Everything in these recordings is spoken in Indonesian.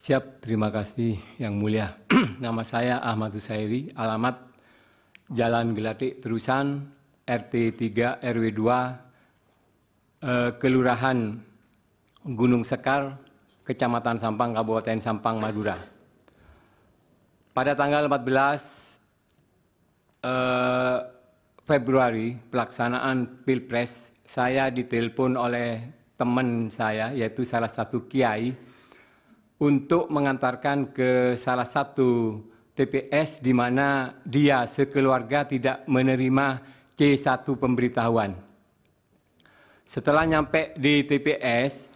Siap, terima kasih Yang Mulia. Nama saya Ahmad Husairi, alamat Jalan Gelatik Terusan, RT 3 RW 2, Kelurahan Gunung Sekar, Kecamatan Sampang, Kabupaten Sampang, Madura. Pada tanggal 14 Februari pelaksanaan Pilpres, saya ditelepon oleh teman saya, yaitu salah satu kiai, untuk mengantarkan ke salah satu TPS di mana dia sekeluarga tidak menerima C1 pemberitahuan. Setelah nyampe di TPS,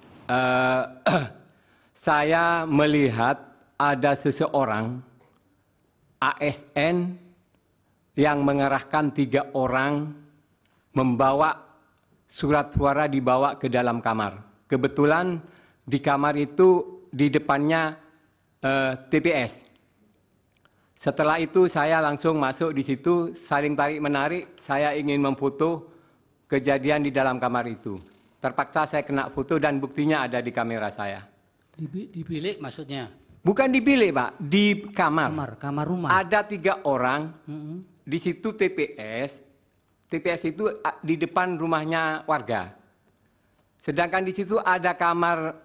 saya melihat ada seseorang ASN yang mengerahkan 3 orang membawa surat suara dibawa ke dalam kamar. Kebetulan di kamar itu di depannya TPS. Setelah itu saya langsung masuk di situ, saling tarik-menarik, saya ingin memfoto kejadian di dalam kamar itu. Terpaksa saya kena foto dan buktinya ada di kamera saya. Di bilik maksudnya? Bukan di bilik, Pak, di kamar. Kamar rumah. Ada 3 orang, di situ TPS. TPS itu di depan rumahnya warga. Sedangkan di situ ada kamar,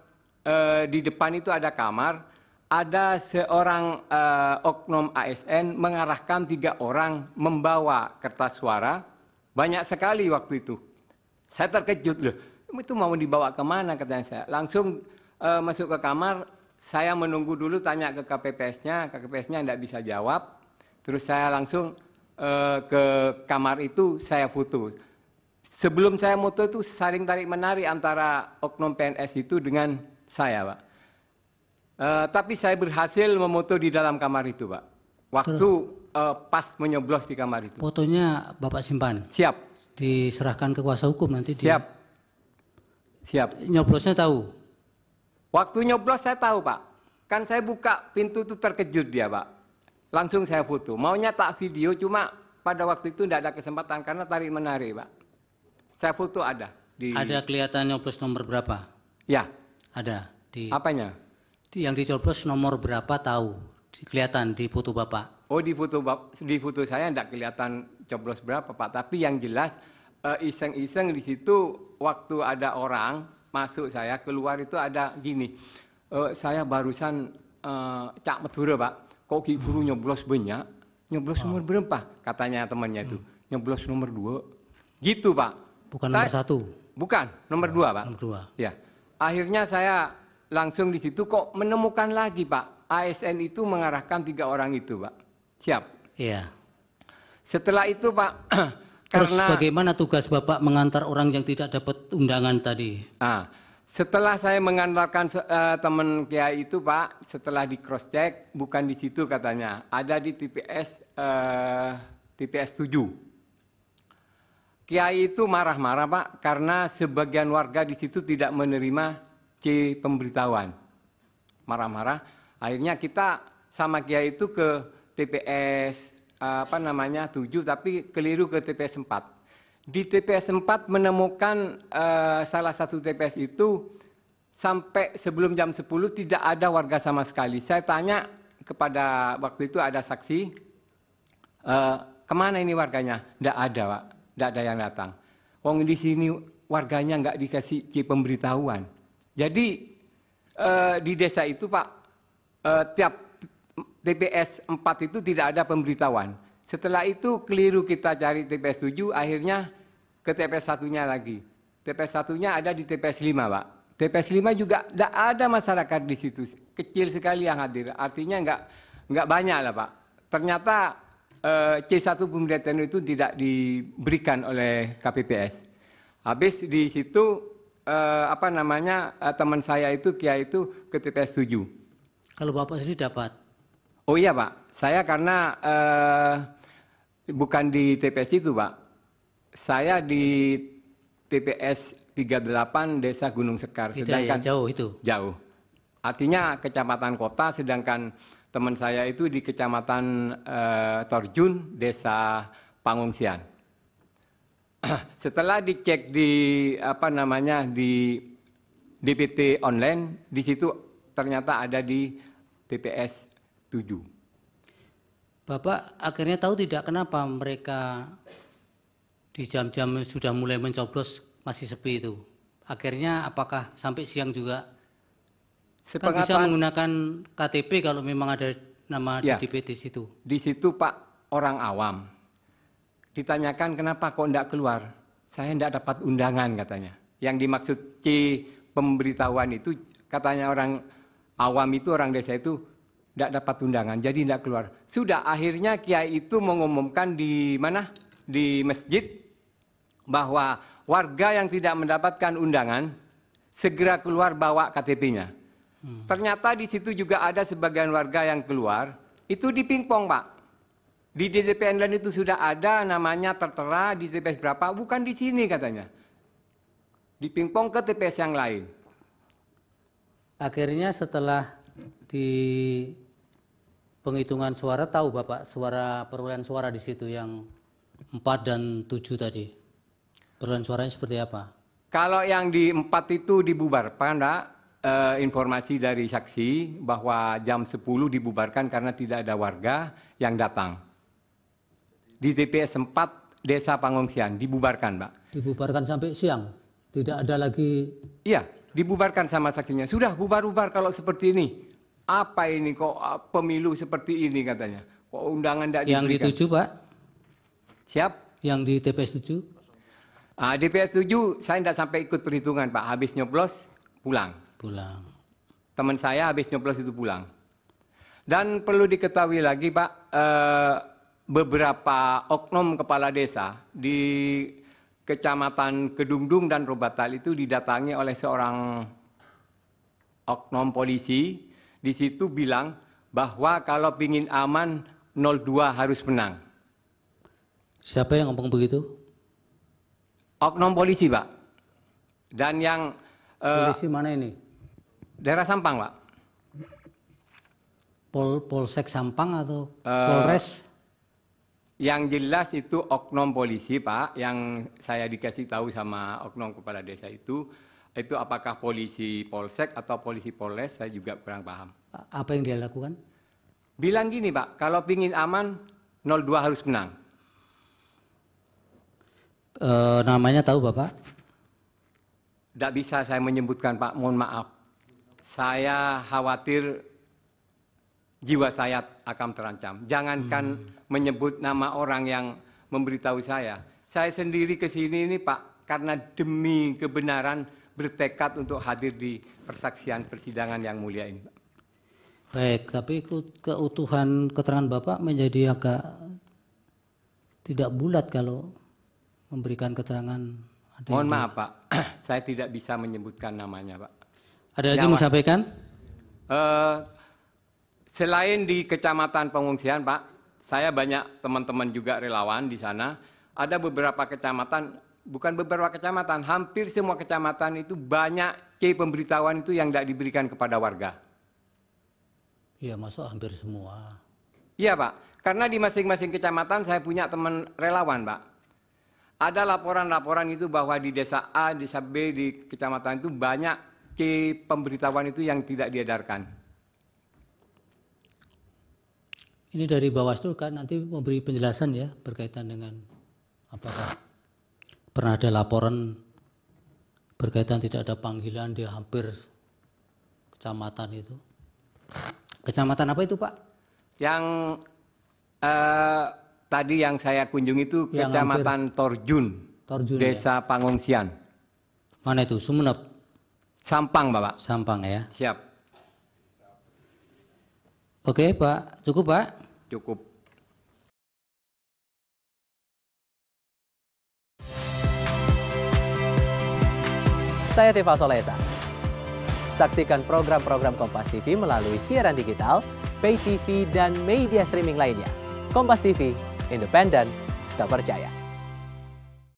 di depan itu ada kamar, ada seorang oknum ASN mengarahkan 3 orang membawa kertas suara, banyak sekali waktu itu. Saya terkejut, loh, itu mau dibawa kemana katanya saya. Langsung masuk ke kamar, saya menunggu dulu tanya ke KPPS-nya tidak bisa jawab. Terus saya langsung ke kamar itu, saya foto. Sebelum saya foto itu saling tarik-menarik antara oknum PNS itu dengan saya, Pak. Tapi saya berhasil memoto di dalam kamar itu, Pak. Waktu pas menyoblos di kamar itu. Fotonya Bapak simpan? Siap. Diserahkan ke kuasa hukum nanti? Siap. Siap. Nyoblosnya tahu? Waktu nyoblos saya tahu, Pak. Kan saya buka pintu itu terkejut dia, Pak. Langsung saya foto. Maunya tak video, cuma pada waktu itu tidak ada kesempatan karena tarik-menarik, Pak. Saya foto ada. Ada kelihatan nyoblos nomor berapa? Ya. Ada. Apanya? Yang dicoblos nomor berapa tahu? Kelihatan di foto Bapak? Oh, di foto saya tidak kelihatan coblos berapa, Pak. Tapi yang jelas iseng-iseng di situ waktu ada orang masuk saya keluar itu ada gini. Saya barusan Cak Madura, Pak. Kok Ki Guru nyoblos banyak? Nyoblos nomor berapa? Katanya temannya itu. Nyoblos nomor 2. Gitu, Pak. Bukan nomor 1? Bukan, nomor 2, Pak. Nomor 2. Ya. Akhirnya saya langsung di situ kok menemukan lagi, Pak. ASN itu mengarahkan 3 orang itu, Pak. Siap. Iya. Setelah itu, Pak, terus karena bagaimana tugas Bapak mengantar orang yang tidak dapat undangan tadi? Setelah saya mengantarkan teman kiai itu, Pak, setelah di cross check bukan di situ katanya, ada di TPS 7. Kiai itu marah-marah, Pak, karena sebagian warga di situ tidak menerima C pemberitahuan. Marah-marah. Akhirnya kita sama kiai itu ke TPS 7, tapi keliru ke TPS 4. Di TPS 4 menemukan salah satu TPS itu sampai sebelum jam 10 tidak ada warga sama sekali. Saya tanya kepada waktu itu ada saksi, kemana ini warganya? Tidak ada, Pak. Tidak ada yang datang. Wong di sini warganya nggak dikasih C pemberitahuan. Jadi di desa itu, Pak, tiap TPS 4 itu tidak ada pemberitahuan. Setelah itu keliru kita cari TPS 7, akhirnya ke TPS 1-nya lagi. TPS 1-nya ada di TPS 5, Pak. TPS 5 juga tidak ada masyarakat di situ. Kecil sekali yang hadir. Artinya nggak banyak lah, Pak. Ternyata C1 pemberitahuan itu tidak diberikan oleh KPPS. Habis di situ teman saya itu kiai itu ke TPS 7. Kalau Bapak sendiri dapat? Oh iya, Pak. Saya karena bukan di TPS itu, Pak. Saya di TPS 38 Desa Gunung Sekar. Sedangkan jauh itu? Jauh. Artinya kecamatan kota, sedangkan teman saya itu di Kecamatan Torjun, Desa Pangungsian. Setelah dicek di di DPT online, di situ ternyata ada di TPS 7. Bapak akhirnya tahu tidak kenapa mereka di jam-jam sudah mulai mencoblos masih sepi itu? Akhirnya apakah sampai siang juga? Kan bisa menggunakan KTP kalau memang ada nama ya, DPT di situ. Di situ Pak orang awam. Ditanyakan kenapa kok enggak keluar? Saya enggak dapat undangan katanya. Yang dimaksud C pemberitahuan itu katanya orang awam itu, orang desa itu enggak dapat undangan, jadi enggak keluar. Sudah akhirnya kiai itu mengumumkan di mana? Di masjid bahwa warga yang tidak mendapatkan undangan segera keluar bawa KTP-nya. Ternyata di situ juga ada sebagian warga yang keluar, itu di pingpong Pak. Di DTP lain itu sudah ada namanya tertera di TPS berapa, bukan di sini katanya. Di pingpong ke TPS yang lain. Akhirnya setelah di penghitungan suara tahu Bapak suara perolehan suara di situ yang 4 dan 7 tadi. Perolehan suaranya seperti apa? Kalau yang di 4 itu dibubarkan, Pak. Informasi dari saksi bahwa jam 10 dibubarkan karena tidak ada warga yang datang. Di TPS 4 Desa Pangungsian dibubarkan, Pak. Dibubarkan sampai siang? Tidak ada lagi? Iya, dibubarkan sama saksinya. Sudah bubar-bubar kalau seperti ini. Apa ini kok pemilu seperti ini katanya. Kok undangan tidak diberikan. Yang di 7, Pak? Siap? Yang di TPS 7? DPS 7 saya tidak sampai ikut perhitungan, Pak. Habis nyoblos, pulang. Teman saya habis nyoblos itu pulang. Dan perlu diketahui lagi Pak, beberapa oknum kepala desa di Kecamatan Kedungdung dan Robatal itu didatangi oleh seorang oknum polisi. Di situ bilang bahwa kalau ingin aman 02 harus menang. Siapa yang ngomong begitu? Oknum polisi Pak. Dan yang polisi mana ini? Daerah Sampang, Pak. Polsek Sampang atau Polres? Yang jelas itu oknum polisi, Pak. Yang saya dikasih tahu sama oknum kepala desa itu apakah polisi Polsek atau polisi Polres, saya juga kurang paham. Apa yang dia lakukan? Bilang gini, Pak, kalau pingin aman, 02 harus menang. Namanya tahu, Bapak? Tidak bisa saya menyebutkan, Pak, mohon maaf. Saya khawatir jiwa saya akan terancam. Jangankan menyebut nama orang yang memberitahu saya. Saya sendiri ke sini ini Pak, karena demi kebenaran bertekad untuk hadir di persaksian persidangan yang mulia ini, Pak. Baik, tapi keutuhan keterangan Bapak menjadi agak tidak bulat kalau memberikan keterangan. Mohon maaf Pak, saya tidak bisa menyebutkan namanya Pak. Ada lagi mau sampaikan? Selain di Kecamatan Pengungsian Pak, saya banyak teman-teman juga relawan di sana. Ada beberapa kecamatan, bukan beberapa kecamatan, hampir semua kecamatan itu banyak C pemberitahuan itu yang tidak diberikan kepada warga. Iya, masuk hampir semua. Iya Pak, karena di masing-masing kecamatan saya punya teman relawan Pak. Ada laporan-laporan itu bahwa di desa A, desa B, di kecamatan itu banyak C pemberitahuan itu yang tidak diedarkan. Ini dari Bawaslu kan nanti memberi penjelasan ya berkaitan dengan apakah pernah ada laporan berkaitan tidak ada panggilan di hampir kecamatan itu. Kecamatan apa itu Pak? Yang tadi yang saya kunjungi itu yang Kecamatan Torjun, Desa ya? Pangungsian. Mana itu? Sumeneb? Sampang, Bapak. Sampang ya. Siap. Oke, Pak. Cukup, Pak? Cukup. Saya Tifa Solesa. Saksikan program-program Kompas TV melalui siaran digital, pay TV, dan media streaming lainnya. Kompas TV, independen, terpercaya.